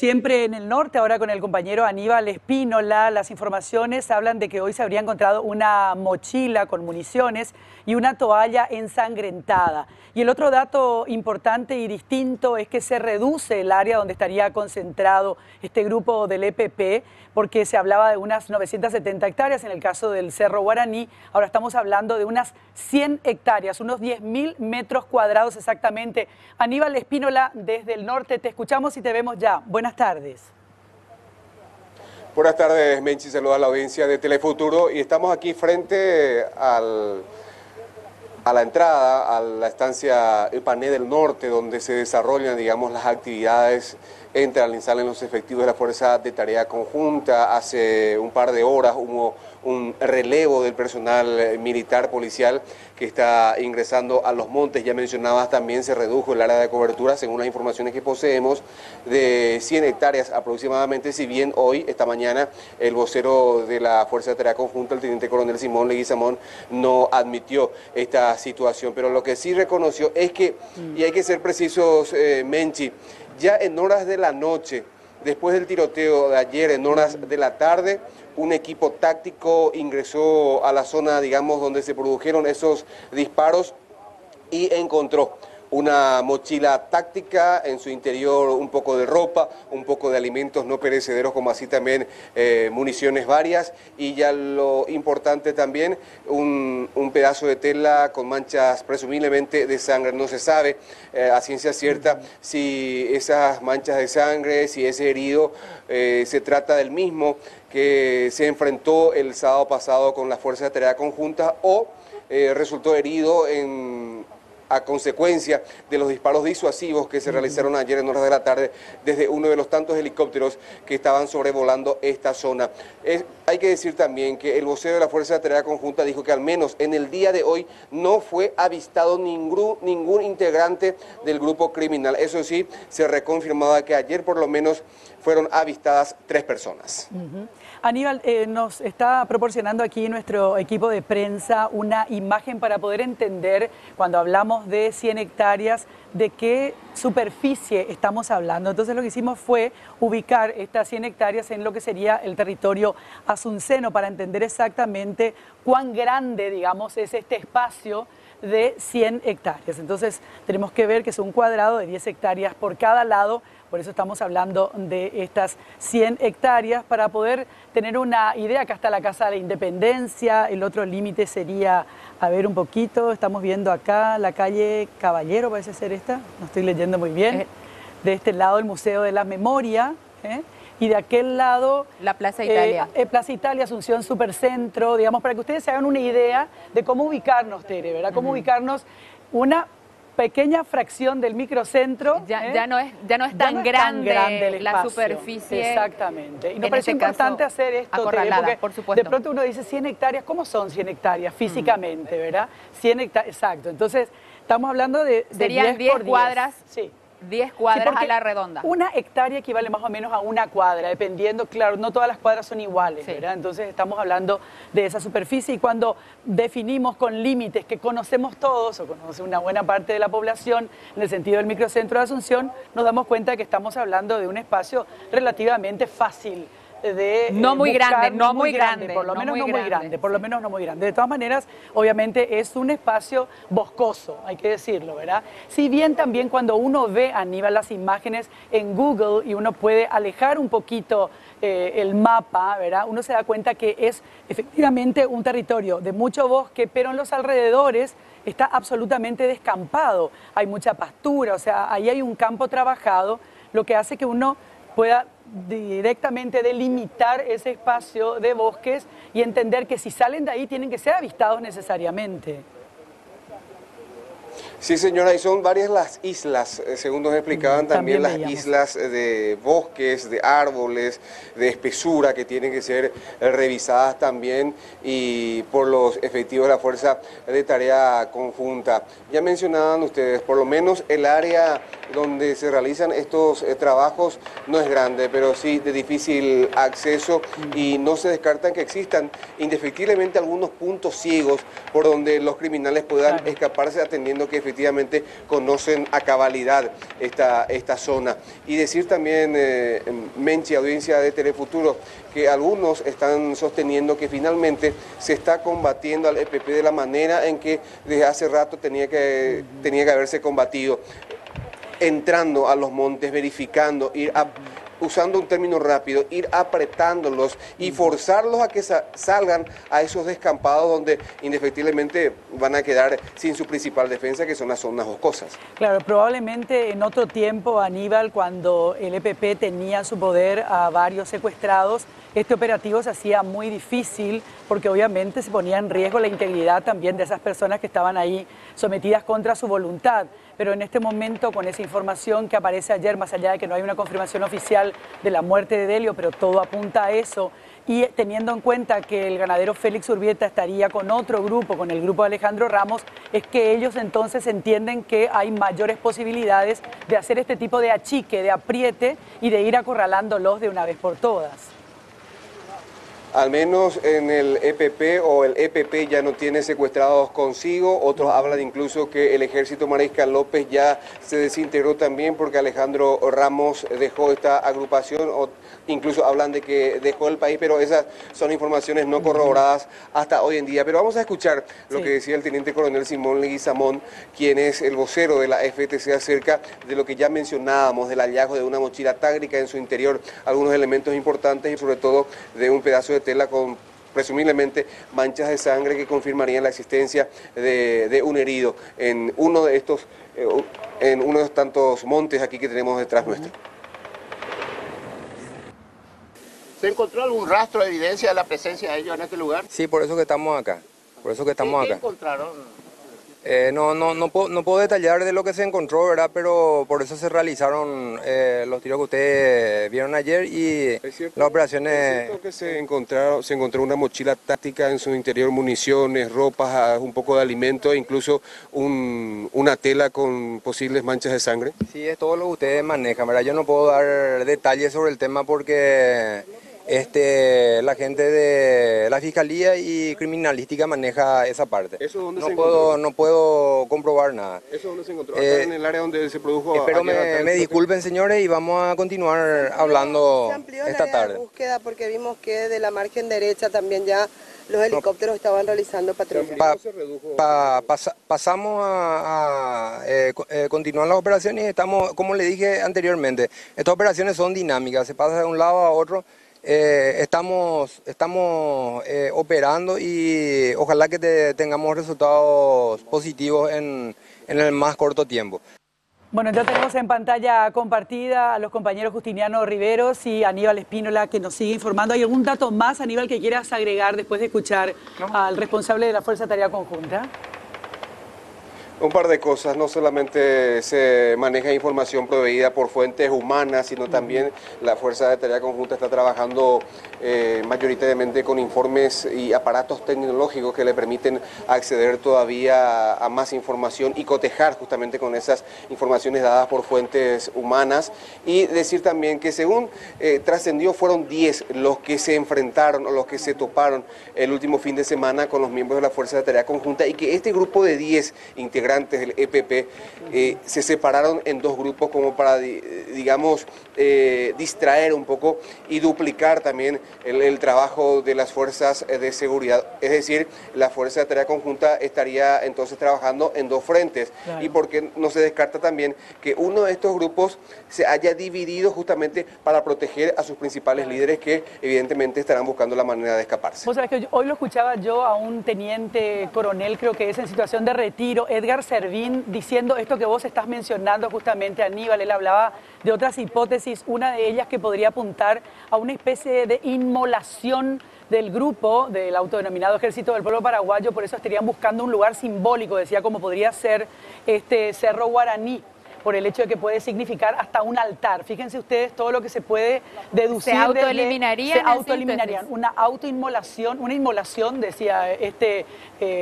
siempre en el norte, ahora con el compañero Aníbal Espínola. Las informaciones hablan de que hoy se habría encontrado una mochila con municiones y una toalla ensangrentada. Y el otro dato importante y distinto es que se reduce el área donde estaría concentrado este grupo del EPP, porque se hablaba de unas 970 hectáreas en el caso del Cerro Guaraní. Ahora estamos hablando de unas 100 hectáreas, unos 10.000 metros cuadrados exactamente. Aníbal Espínola, desde el norte, te escuchamos y te vemos ya. Buenas tardes. Buenas tardes, Menchi, saluda a la audiencia de Telefuturo y estamos aquí frente a la entrada a la estancia Epané del Norte, donde se desarrollan, digamos, las actividades. Entran, instalan los efectivos de la Fuerza de Tarea Conjunta. Hace un par de horas hubo un relevo del personal militar policial que está ingresando a Los Montes. Ya mencionabas, también se redujo el área de cobertura, según las informaciones que poseemos, de 100 hectáreas aproximadamente, si bien hoy, esta mañana, el vocero de la Fuerza de Tarea Conjunta, el teniente coronel Simón Leguizamón, no admitió esta situación. Pero lo que sí reconoció es que, y hay que ser precisos, Menchi, ya en horas de la noche, después del tiroteo de ayer, en horas de la tarde, un equipo táctico ingresó a la zona, digamos, donde se produjeron esos disparos y encontró una mochila táctica, en su interior un poco de ropa, un poco de alimentos no perecederos, como así también municiones varias, y ya lo importante también, un pedazo de tela con manchas presumiblemente de sangre. No se sabe a ciencia cierta si esas manchas de sangre, si ese herido se trata del mismo que se enfrentó el sábado pasado con la Fuerza de Tarea Conjunta o resultó herido a consecuencia de los disparos disuasivos que se realizaron ayer en horas de la tarde desde uno de los tantos helicópteros que estaban sobrevolando esta zona. Hay que decir también que el vocero de la Fuerza de Tarea Conjunta dijo que al menos en el día de hoy no fue avistado ningún integrante del grupo criminal. Eso sí, se reconfirmaba que ayer por lo menos fueron avistadas 3 personas. Aníbal, nos está proporcionando aquí nuestro equipo de prensa una imagen para poder entender, cuando hablamos de 100 hectáreas, de qué superficie estamos hablando. Entonces lo que hicimos fue ubicar estas 100 hectáreas en lo que sería el territorio asunceno para entender exactamente cuán grande, digamos, es este espacio de 100 hectáreas. Entonces tenemos que ver que es un cuadrado de 10 hectáreas por cada lado. Por eso estamos hablando de estas 100 hectáreas para poder tener una idea. Acá está la Casa de la Independencia, el otro límite sería, a ver un poquito, estamos viendo acá la calle Caballero, parece ser esta, no estoy leyendo muy bien. De este lado el Museo de la Memoria, y de aquel lado la Plaza Italia. Plaza Italia, Asunción Supercentro, digamos, para que ustedes se hagan una idea de cómo ubicarnos, Tere, ¿verdad? Cómo ubicarnos una pequeña fracción del microcentro. Ya no es tan grande la superficie. Exactamente. Y nos parece importante hacer esto, porque por supuesto. De pronto uno dice 100 hectáreas, ¿cómo son 100 hectáreas físicamente, verdad? 100 hectáreas, exacto. Entonces, estamos hablando de serían 10 cuadras. Sí. 10 cuadras a la redonda. Una hectárea equivale más o menos a una cuadra, dependiendo, claro, no todas las cuadras son iguales, ¿verdad? Entonces estamos hablando de esa superficie y cuando definimos con límites que conocemos todos o conoce una buena parte de la población en el sentido del microcentro de Asunción, nos damos cuenta de que estamos hablando de un espacio relativamente fácil de no muy grande, no muy grande, por lo menos no muy grande, por lo menos no muy grande. De todas maneras, obviamente es un espacio boscoso, hay que decirlo, ¿verdad? Si bien también cuando uno ve, Aníbal, las imágenes en Google y uno puede alejar un poquito el mapa, ¿verdad? Uno se da cuenta que es efectivamente un territorio de mucho bosque, pero en los alrededores está absolutamente descampado. Hay mucha pastura, o sea, ahí hay un campo trabajado, lo que hace que uno pueda directamente delimitar ese espacio de bosques y entender que si salen de ahí tienen que ser avistados necesariamente. Sí, señora, y son varias las islas, según nos explicaban también las islas de bosques, de árboles, de espesura que tienen que ser revisadas también y por los efectivos de la Fuerza de Tarea Conjunta. Ya mencionaban ustedes, por lo menos el área donde se realizan estos trabajos no es grande, pero sí de difícil acceso, y no se descartan que existan indefectiblemente algunos puntos ciegos por donde los criminales puedan escaparse, atendiendo que efectivamente conocen a cabalidad esta zona. Y decir también, Menchi, audiencia de Telefuturo, que algunos están sosteniendo que finalmente se está combatiendo al EPP de la manera en que desde hace rato tenía que haberse combatido, entrando a los montes, verificando, usando un término rápido, ir apretándolos y forzarlos a que salgan a esos descampados donde indefectiblemente van a quedar sin su principal defensa, que son las zonas boscosas. Claro, probablemente en otro tiempo, Aníbal, cuando el EPP tenía en su poder a varios secuestrados, este operativo se hacía muy difícil porque obviamente se ponía en riesgo la integridad también de esas personas que estaban ahí sometidas contra su voluntad. Pero en este momento, con esa información que aparece ayer, más allá de que no hay una confirmación oficial de la muerte de Delio, pero todo apunta a eso, y teniendo en cuenta que el ganadero Félix Urbieta estaría con otro grupo, con el grupo de Alejandro Ramos, es que ellos entonces entienden que hay mayores posibilidades de hacer este tipo de achique, de apriete y de ir acorralándolos de una vez por todas. Al menos en el EPP, o el EPP ya no tiene secuestrados consigo. Otros hablan incluso que el ejército Mariscal López ya se desintegró también porque Alejandro Ramos dejó esta agrupación, o incluso hablan de que dejó el país, pero esas son informaciones no corroboradas hasta hoy en día. Pero vamos a escuchar lo que decía el teniente coronel Simón Leguizamón, quien es el vocero de la FTC, acerca de lo que ya mencionábamos, del hallazgo de una mochila táctica en su interior, algunos elementos importantes y sobre todo de un pedazo de tela con presumiblemente manchas de sangre que confirmarían la existencia de un herido en uno de estos tantos montes aquí que tenemos detrás nuestro. ¿Se encontró algún rastro de evidencia de la presencia de ellos en este lugar? Sí, por eso que estamos acá. Por eso que estamos ¿Qué acá. encontraron? No puedo detallar de lo que se encontró, ¿verdad? Pero por eso se realizaron los tiros que ustedes vieron ayer y las operaciones. Es cierto que se encontró una mochila táctica, en su interior municiones, ropas, un poco de alimento e incluso una tela con posibles manchas de sangre. Sí, es todo lo que ustedes manejan, ¿verdad? Yo no puedo dar detalles sobre el tema porque la gente de la Fiscalía y Criminalística maneja esa parte. ¿Eso dónde se encontró? No puedo comprobar nada. ¿Eso dónde se encontró? Acá en el área donde se produjo. Espero me disculpen, señores, y vamos a continuar hablando esta tarde. De búsqueda porque vimos que de la margen derecha también ya los helicópteros estaban realizando patrulla. Pasamos a continuar las operaciones y estamos, como le dije anteriormente, estas operaciones son dinámicas, se pasa de un lado a otro. Estamos operando y ojalá que tengamos resultados positivos en el más corto tiempo. Bueno, ya tenemos en pantalla compartida a los compañeros Justiniano Riveros y Aníbal Espínola, que nos sigue informando. ¿Hay algún dato más, Aníbal, que quieras agregar después de escuchar al responsable de la Fuerza de Tarea Conjunta? Un par de cosas, no solamente se maneja información proveída por fuentes humanas, sino también la Fuerza de Tarea Conjunta está trabajando mayoritariamente con informes y aparatos tecnológicos que le permiten acceder todavía a más información y cotejar justamente con esas informaciones dadas por fuentes humanas. Y decir también que según trascendió, fueron 10 los que se enfrentaron o los que se toparon el último fin de semana con los miembros de la Fuerza de Tarea Conjunta, y que este grupo de 10 integrantes del EPP se separaron en dos grupos como para, digamos, distraer un poco y duplicar también el trabajo de las fuerzas de seguridad. Es decir, la Fuerza de Tarea Conjunta estaría entonces trabajando en dos frentes. Claro. Y porque no se descarta también que uno de estos grupos se haya dividido justamente para proteger a sus principales líderes, que evidentemente estarán buscando la manera de escaparse. Vos sabés que hoy lo escuchaba yo a un teniente coronel, creo que es en situación de retiro, Edgar Servín, diciendo esto que vos estás mencionando justamente, Aníbal. Él hablaba de otras hipótesis, una de ellas que podría apuntar a una especie de inmolación del grupo del autodenominado Ejército del Pueblo Paraguayo. Por eso estarían buscando un lugar simbólico, decía, como podría ser este Cerro Guaraní, por el hecho de que puede significar hasta un altar. Fíjense ustedes todo lo que se puede deducir. Se autoeliminarían. Se autoeliminarían. Una autoinmolación, una inmolación, decía este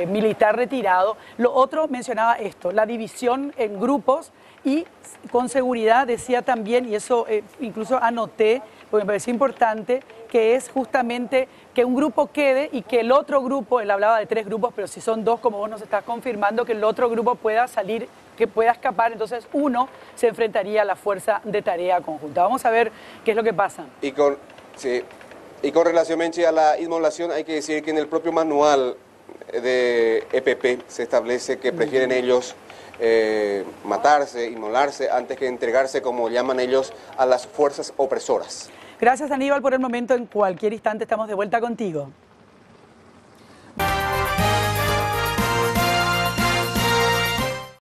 militar retirado. Lo otro mencionaba esto, la división en grupos y con seguridad decía también, y eso incluso anoté, porque me pareció importante, que es justamente que un grupo quede y que el otro grupo, él hablaba de 3 grupos, pero si son 2, como vos nos estás confirmando, que el otro grupo pueda salir, que pueda escapar, entonces uno se enfrentaría a la fuerza de tarea conjunta. Vamos a ver qué es lo que pasa. Y con relación, Menchi, a la inmolación, hay que decir que en el propio manual de EPP se establece que prefieren ellos matarse, inmolarse, antes que entregarse, como llaman ellos, a las fuerzas opresoras. Gracias, Aníbal, por el momento. En cualquier instante estamos de vuelta contigo.